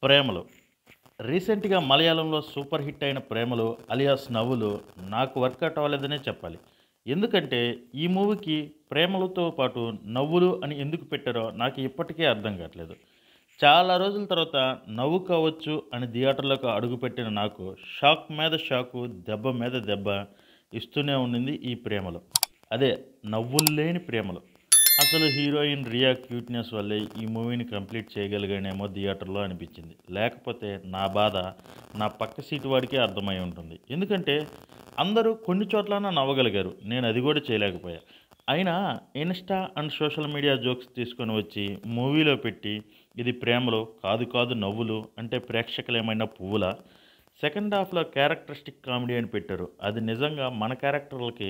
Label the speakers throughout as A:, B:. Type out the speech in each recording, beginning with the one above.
A: ప్రేమలు. రీసెంట్‌గా మలయాళంలో సూపర్ హిట్ అయిన 'ప్రేమలు' అలియాస్ 'నవ్వులు' నాకు వర్కౌట్ అవ్వలేదనే చెప్పాలి. ఎందుకంటే ఈ మూవీకి 'ప్రేమలు'తో పాటు 'నవ్వులు' అని ఎందుకు పెట్టారో నాకు ఇప్పటికీ అర్థం కాట్లేదు. చాలా రోజుల తర్వాత 'నవ్వు కావచ్చు' అని థియేటర్‌లోకి అడుగుపెట్టిన నాకు షాక్ మీద షాకు, దెబ్బ మీద దెబ్బ ఇస్తూనే ఉండింది ఈ 'ప్రేమలు'. అదే నవ్వులు లేని 'ప్రేమలు'. అసలు హీరోయిన్ రియా క్యూట్‌నెస్ వల్లే ఈ మూవీని కంప్లీట్ చేయగలిగానేమో థియేటర్‌లో అనిపించింది. లేకపోతే నా బాధ నా పక్క సీటు వాడికే అర్థమై ఉంటుంది. ఎందుకంటే అందరూ కొన్ని చోట్లన నవ్వగలిగారు. నేను అది కూడా చేయలేకపోయా. అయినా Insta and social media jokes తీసుకొని వచ్చి మూవీలో పెట్టి ఇది 'ప్రేమలు' కాదు కాదు 'నవ్వులు' అంటే ప్రేక్షకులేమైనా పువ్వులా? సెకండ్ హాఫ్‌లో క్యారెక్టరిస్టిక్ కామెడీ అని పెట్టారు. అది నిజంగా మన క్యారెక్టర్‌లకి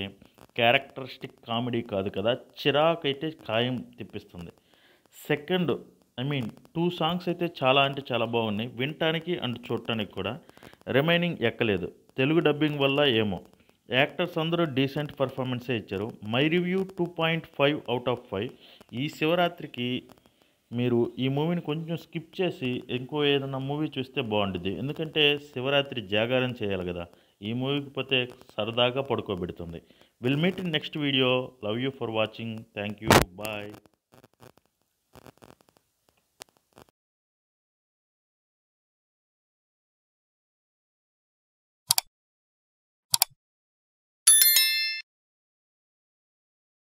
A: క్యారెక్టరిస్టిక్ కామెడీ కాదు కదా! చిరాకైతే ఖాయం తెప్పిస్తుంది. సెకండ్ 2 సాంగ్స్ అయితే చాలా అంటే చాలా బాగున్నాయి. వినటానికి అండ్ చూడటానికి కూడా. రిమైనింగ్ ఎక్కలేదు. తెలుగు డబ్బింగ్ వల్ల ఏమో! యాక్టర్స్ అందరూ డీసెంట్ పెర్ఫార్మన్సే ఇచ్చారు. My review 2.5 out of 5. ఈ శివరాత్రికి మీరు ఈ మూవీని కొంచెం స్కిప్ చేసి ఇంకో ఏదన్నా మూవీ చూస్తే బాగుండిద్ది. ఎందుకంటే శివరాత్రి జాగారం చేయాలి గదా! ఈ మూవీకి పోతే సరదాగా పడుకోబెడుతుంది. Will meet in next video. Love you for watching. Thank you. Bye.